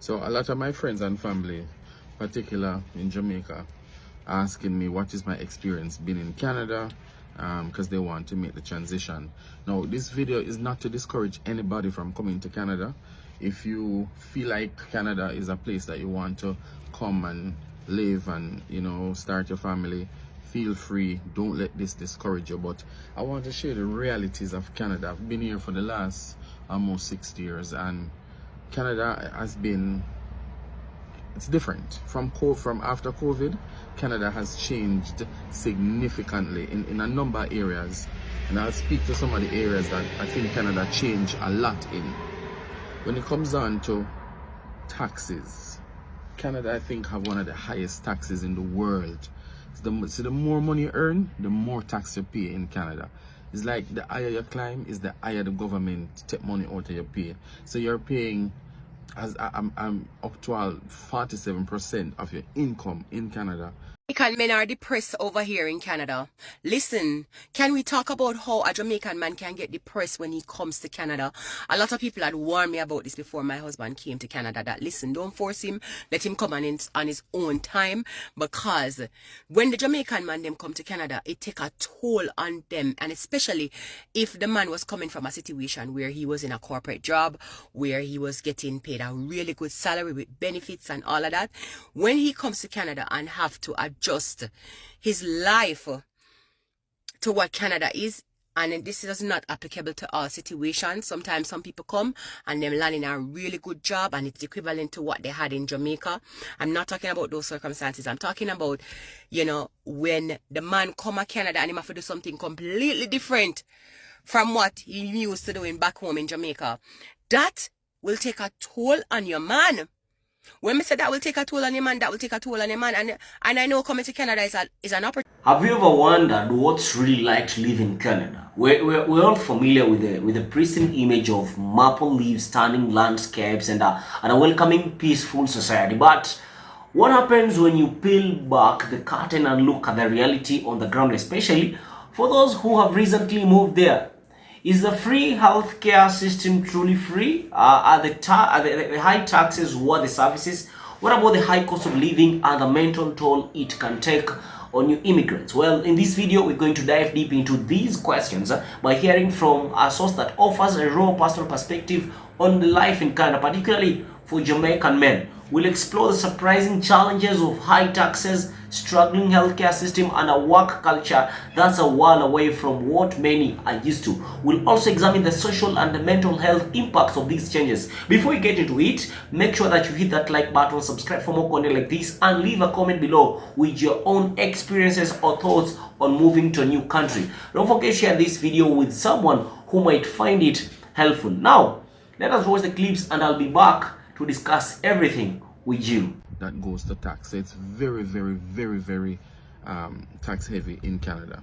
So a lot of my friends and family, particular in Jamaica, asking me what is my experience being in Canada, because they want to make the transition. Now, this video is not to discourage anybody from coming to Canada. If you feel like Canada is a place that you want to come and live and, you know, start your family, feel free. Don't let this discourage you. But I want to share the realities of Canada. I've been here for the last almost 6 years, and Canada has been, it's different from after COVID. Canada has changed significantly in a number of areas, and I'll speak to some of the areas that I think Canada changed a lot in. When it comes on to taxes, Canada, I think, have one of the highest taxes in the world. So the more money you earn, the more tax you pay in Canada. It's like the higher you climb is the higher the government take money out of your pay. So you're paying, as I'm up to 47% of your income in Canada. Jamaican men are depressed over here in Canada. Listen, can we talk about how a Jamaican man can get depressed when he comes to Canada? A lot of people had warned me about this before my husband came to Canada, that listen, don't force him, let him come on his own time, because when the Jamaican man them come to Canada, it take a toll on them, and especially if the man was coming from a situation where he was in a corporate job, where he was getting paid a really good salary with benefits and all of that. When he comes to Canada and have to adjust his life to what Canada is, and this is not applicable to all situations. Sometimes some people come and them land in a really good job and it's equivalent to what they had in Jamaica. I'm not talking about those circumstances. I'm talking about, you know, when the man come to Canada and he have to do something completely different from what he used to doing back home in Jamaica. That will take a toll on your man. When we say that will take a toll on your man, that will take a toll on your man. And I know coming to Canada is an opportunity. Have you ever wondered what's really like to live in Canada? We're all familiar with the pristine image of maple leaves, stunning landscapes, and a welcoming, peaceful society. But what happens when you peel back the curtain and look at the reality on the ground, especially for those who have recently moved there? Is the free healthcare system truly free? Are the high taxes worth the services? What about the high cost of living and the mental toll it can take on new immigrants? Well, in this video, we're going to dive deep into these questions by hearing from a source that offers a raw personal perspective on the life in Canada, particularly for Jamaican men. We'll explore the surprising challenges of high taxes, struggling healthcare system, and a work culture that's a while away from what many are used to. We'll also examine the social and the mental health impacts of these changes. Before we get into it, make sure that you hit that like button, subscribe for more content like this, and leave a comment below with your own experiences or thoughts on moving to a new country. Don't forget to share this video with someone who might find it helpful. Now, let us watch the clips and I'll be back to discuss everything with you. That goes to tax. So it's very, very, very, very tax heavy in Canada.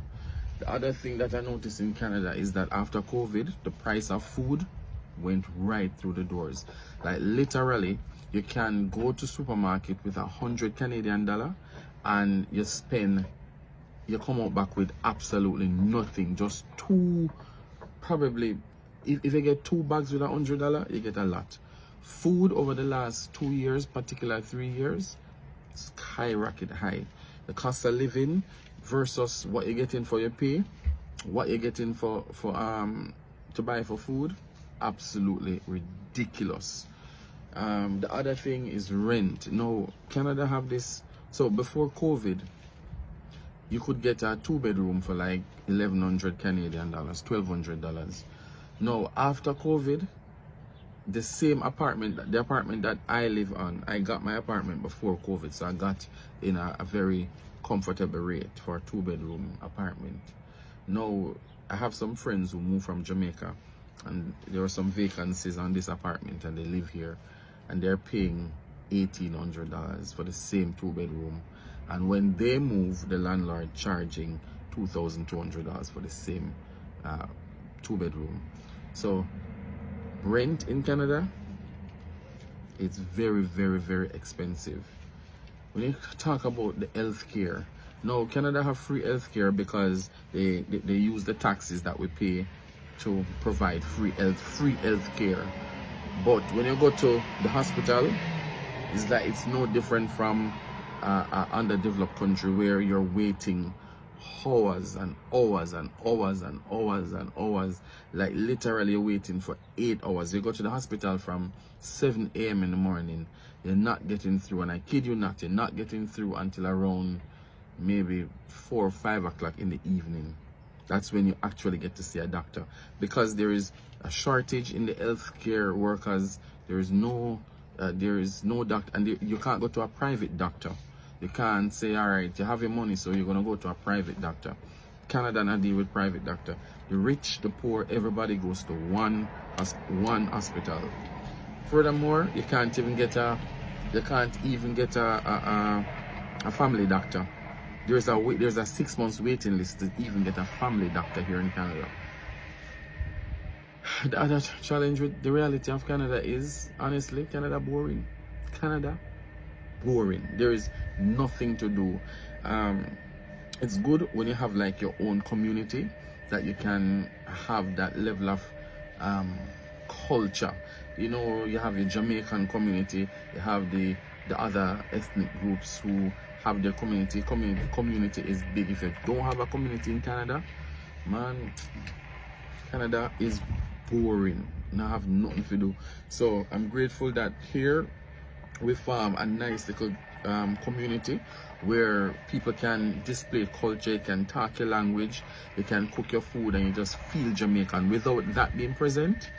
The other thing that I noticed in Canada is that after COVID, the price of food went right through the doors. Like literally, you can go to supermarket with 100 Canadian dollar and you come out back with absolutely nothing. Just two, probably, if you get 2 bags with $100, you get a lot. Food over the last 2 years, particularly 3 years, skyrocket high. The cost of living versus what you're getting for your pay, what you're getting for to buy for food, absolutely ridiculous. The other thing is rent. Now, Canada have this. So before COVID, you could get a 2-bedroom for like 1,100 Canadian dollars, $1,200. Now, after COVID, the same apartment, the apartment that I live on, I got my apartment before COVID, so I got in a very comfortable rate for a 2-bedroom apartment. Now, I have some friends who moved from Jamaica, and there are some vacancies on this apartment, and they live here, and they're paying $1,800 for the same 2-bedroom. And when they move, the landlord charging $2,200 for the same 2-bedroom. So rent in Canada, it's very, very, very expensive. When you talk about the healthcare, now Canada have free healthcare because they use the taxes that we pay to provide free healthcare. But when you go to the hospital, It's like it's no different from an underdeveloped country where you're waiting hours and hours and hours and hours and hours, like literally waiting for 8 hours. You go to the hospital from 7 a.m. in the morning, you're not getting through, and I kid you not, you're not getting through until around maybe 4 or 5 o'clock in the evening. That's when you actually get to see a doctor, because there is a shortage in the healthcare workers. There is no doctor, and you can't go to a private doctor. You can't say, all right, you have your money, so you're gonna go to a private doctor. Canada not deal with private doctor. The rich, the poor, everybody goes to one hospital. Furthermore, you can't even get a family doctor. There's a 6 months waiting list to even get a family doctor here in Canada. The other challenge with the reality of Canada is, honestly, Canada boring. Canada boring. There is nothing to do. It's good when you have like your own community, that you can have that level of culture. You know, you have your Jamaican community, you have the other ethnic groups who have their community. Community is big. If you don't have a community in Canada, man, Canada is boring. Now have nothing to do. So I'm grateful that here we form a nice little community where people can display culture, you can talk your language, you can cook your food, and you just feel Jamaican. Without that being present,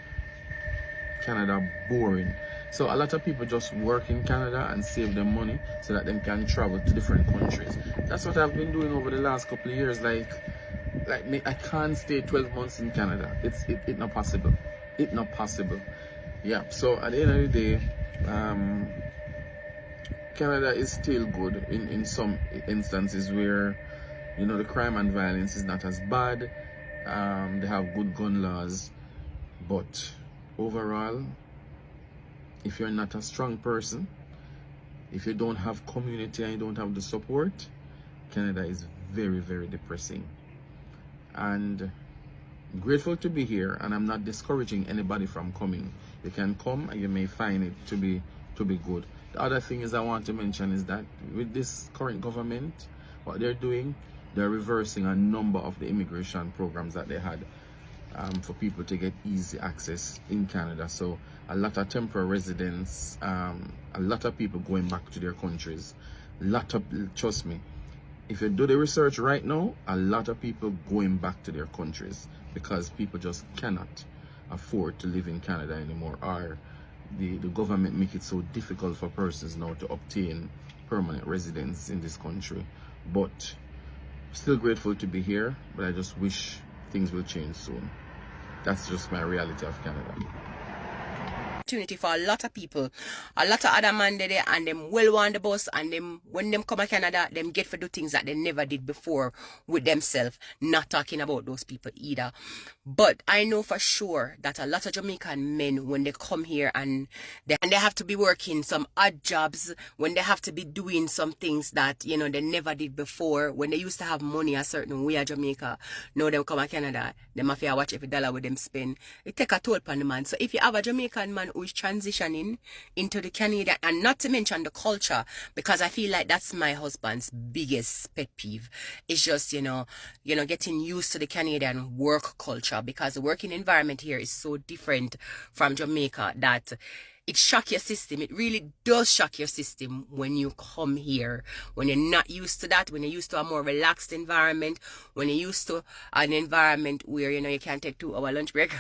Canada boring. So a lot of people just work in Canada and save them money so that they can travel to different countries. That's what I've been doing over the last couple of years. Like me, I can't stay 12 months in Canada. It's not possible. It's not possible. Yeah. So at the end of the day, Canada is still good in some instances where, you know, the crime and violence is not as bad. They have good gun laws, but overall, if you're not a strong person, if you don't have community and you don't have the support, Canada is very, very depressing. And I'm grateful to be here, and I'm not discouraging anybody from coming. You can come and you may find it to be good. The other thing is I want to mention is that with this current government, what they're doing, they're reversing a number of the immigration programs that they had for people to get easy access in Canada. So a lot of temporary residents, a lot of people going back to their countries. Trust me, if you do the research right now, a lot of people going back to their countries because people just cannot afford to live in Canada anymore, or the government make it so difficult for persons now to obtain permanent residence in this country. But still grateful to be here, but I just wish things will change soon. That's just my reality of Canada. Opportunity for a lot of people, a lot of other man there, and them well on the bus, and them when them come to Canada, them get for do things that they never did before with themselves. Not talking about those people either, but I know for sure that a lot of Jamaican men, when they come here and they have to be working some odd jobs, when they have to be doing some things that, you know, they never did before, when they used to have money a certain way at Jamaica, now them come to Canada, them have to watch every dollar with them spend. It take a toll upon the man. So if you have a Jamaican man who is transitioning into the Canadian, and not to mention the culture, because I feel like that's my husband's biggest pet peeve, it's just, you know, getting used to the Canadian work culture, because the working environment here is so different from Jamaica that it shocks your system. It really does shock your system when you come here, when you're not used to that, when you're used to a more relaxed environment, when you're used to an environment where, you know, you can take 2-hour lunch break.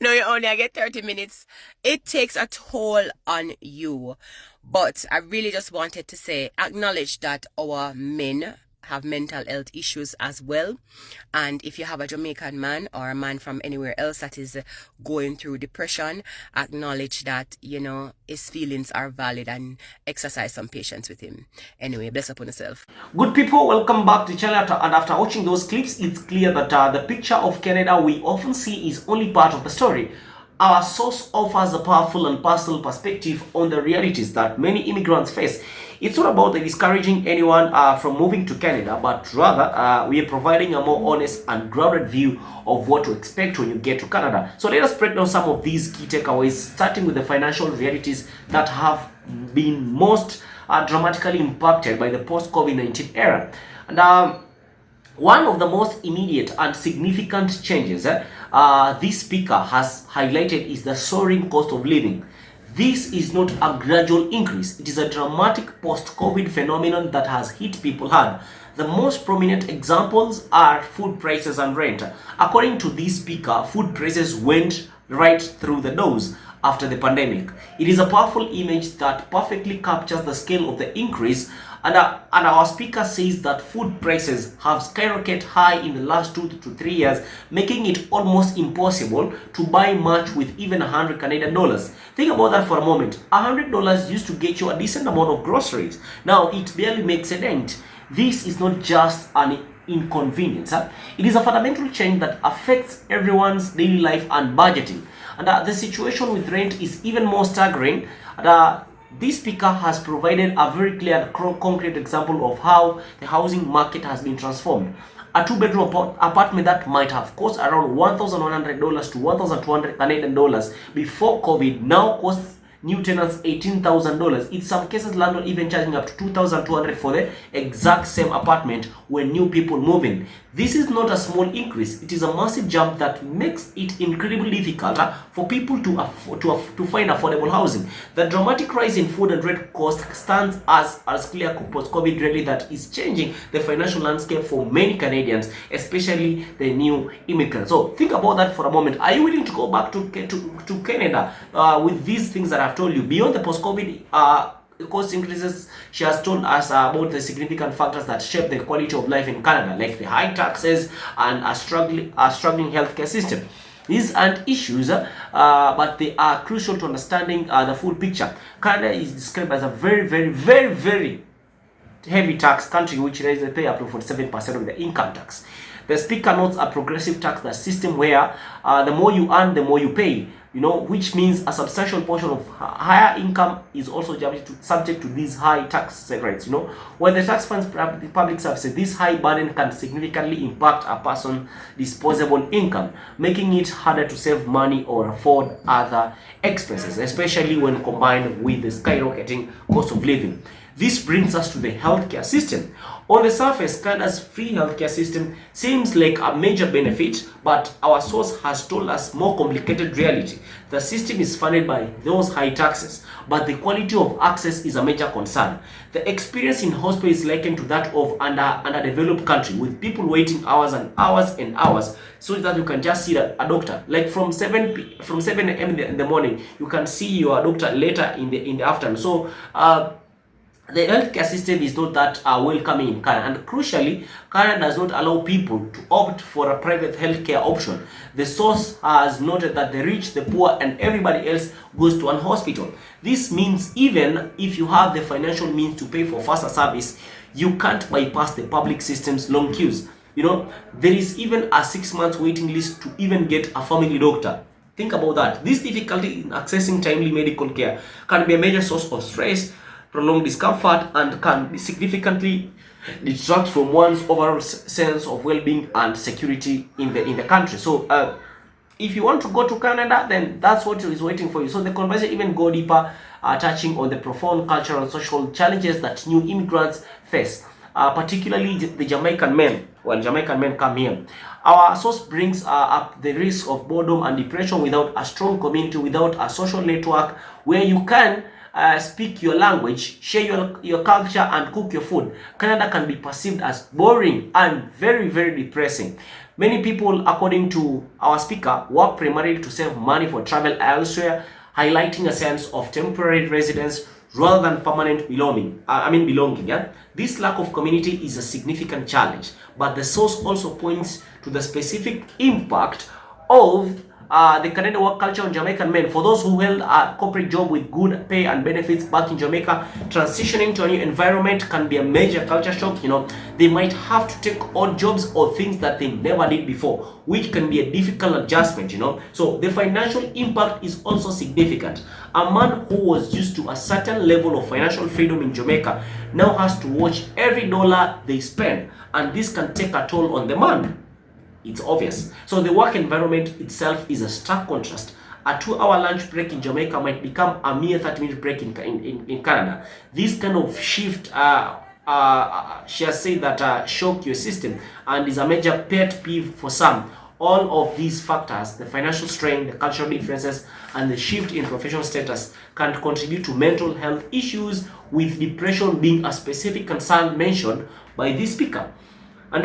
No, you only get 30 minutes. It takes a toll on you. But I really just wanted to say, acknowledge that our men have mental health issues as well. And if you have a Jamaican man or a man from anywhere else that is going through depression, acknowledge that, you know, his feelings are valid and exercise some patience with him. Anyway, bless upon yourself. Good people, welcome back to the channel. And after watching those clips, it's clear that the picture of Canada we often see is only part of the story. our source offers a powerful and personal perspective on the realities that many immigrants face. It's not about discouraging anyone from moving to Canada, but rather we are providing a more honest and grounded view of what to expect when you get to Canada. So let us break down some of these key takeaways, starting with the financial realities that have been most dramatically impacted by the post-COVID-19 era. And one of the most immediate and significant changes this speaker has highlighted is the soaring cost of living. This is not a gradual increase. It is a dramatic post-COVID phenomenon that has hit people hard. The most prominent examples are food prices and rent. According to this speaker, food prices went right through the nose after the pandemic. It is a powerful image that perfectly captures the scale of the increase, and our speaker says that food prices have skyrocketed high in the last 2 to 3 years, making it almost impossible to buy much with even 100 Canadian dollars. Think about that for a moment. $100 used to get you a decent amount of groceries. Now it barely makes a dent. This is not just an inconvenience. It is a fundamental change that affects everyone's daily life and budgeting. And the situation with rent is even more staggering. This speaker has provided a very clear and concrete example of how the housing market has been transformed. A two-bedroom apartment that might have cost around $1,100 to $1,200 Canadian dollars before COVID now costs new tenants $18,000. In some cases, landlord even charging up to $2,200 for the exact same apartment when new people move in. This is not a small increase. It is a massive jump that makes it incredibly difficult for people to find affordable housing. The dramatic rise in food and rent costs stands as clear post-COVID rally that is changing the financial landscape for many Canadians, especially the new immigrants. So think about that for a moment. Are you willing to go back to Canada with these things that I've told you? Beyond the post-COVID cost increases, she has told us about the significant factors that shape the quality of life in Canada, like the high taxes and a struggling healthcare system. These aren't issues, but they are crucial to understanding the full picture. Canada is described as a very, very, very, very heavy tax country, which raises the pay up to 47% of the income tax. The speaker notes a progressive tax system where the more you earn, the more you pay. Which means a substantial portion of higher income is also subject to these high tax rates. When the tax funds public services, this high burden can significantly impact a person's disposable income, making it harder to save money or afford other expenses, especially when combined with the skyrocketing cost of living. This brings us to the healthcare system. On the surface, Canada's free healthcare system seems like a major benefit, but our source has told us more complicated reality. The system is funded by those high taxes, but the quality of access is a major concern. The experience in hospital is likened to that of an underdeveloped country, with people waiting hours and hours and hours so that you can just see a doctor. Like from 7 a.m. in the morning, you can see your doctor later in the afternoon. So the healthcare system is not that welcoming in Canada, and crucially, Canada does not allow people to opt for a private healthcare option. The source has noted that the rich, the poor, and everybody else goes to an hospital. This means even if you have the financial means to pay for faster service, you can't bypass the public system's long queues. There is even a 6 months waiting list to even get a family doctor. Think about that. This difficulty in accessing timely medical care can be a major source of stress, prolonged discomfort, and can significantly detract from one's overall sense of well-being and security in the country. So if you want to go to Canada, then that's what is waiting for you. So the conversation even go deeper, touching on the profound cultural and social challenges that new immigrants face, particularly the Jamaican men. When Jamaican men come here, our source brings up the risk of boredom and depression without a strong community, without a social network where you can speak your language, share your culture, and cook your food. Canada can be perceived as boring and very, very depressing. Many people, according to our speaker, work primarily to save money for travel elsewhere, highlighting a sense of temporary residence rather than permanent belonging. This lack of community is a significant challenge, but the source also points to the specific impact of the Canadian work culture on Jamaican men. For those who held a corporate job with good pay and benefits back in Jamaica, transitioning to a new environment can be a major culture shock. You know, they might have to take odd jobs or things that they never did before, which can be a difficult adjustment, you know. So the financial impact is also significant. A man who was used to a certain level of financial freedom in Jamaica now has to watch every dollar they spend, and this can take a toll on the man. It's obvious. So the work environment itself is a stark contrast. A 2-hour lunch break in Jamaica might become a mere 30-minute break in Canada. This kind of shift, she has said that shock your system and is a major pet peeve for some. All of these factors, the financial strain, the cultural differences, and the shift in professional status can contribute to mental health issues, with depression being a specific concern mentioned by this speaker. And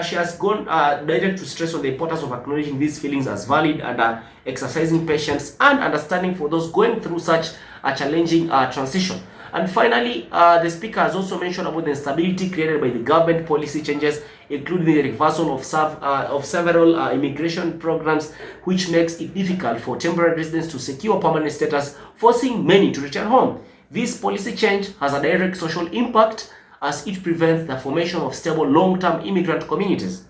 she has gone direct to stress on the importance of acknowledging these feelings as valid and exercising patience and understanding for those going through such a challenging transition. And finally, the speaker has also mentioned about the instability created by the government policy changes, including the reversal of several immigration programs, which makes it difficult for temporary residents to secure permanent status, forcing many to return home. This policy change has a direct social impact, as it prevents the formation of stable long-term immigrant communities.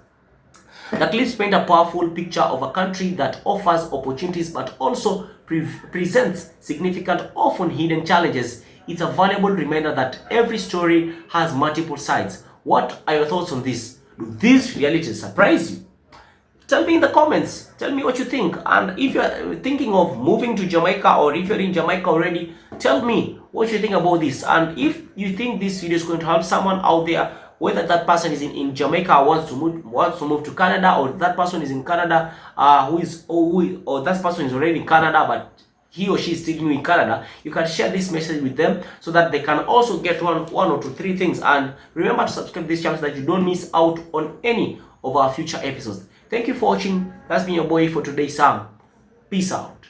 The clips paint a powerful picture of a country that offers opportunities but also presents significant, often hidden challenges. It's a valuable reminder that every story has multiple sides. What are your thoughts on this? Do these realities surprise you? Tell me in the comments. Tell me what you think. And if you're thinking of moving to Jamaica, or if you're in Jamaica already, tell me what you think about this. And if you think this video is going to help someone out there, whether that person is in Jamaica, wants to move to Canada, or that person is in Canada, or that person is already in Canada, but he or she is still new in Canada, you can share this message with them so that they can also get one or two, three things. And remember to subscribe to this channel so that you don't miss out on any of our future episodes. Thank you for watching. That's been your boy for today, Sam. Peace out.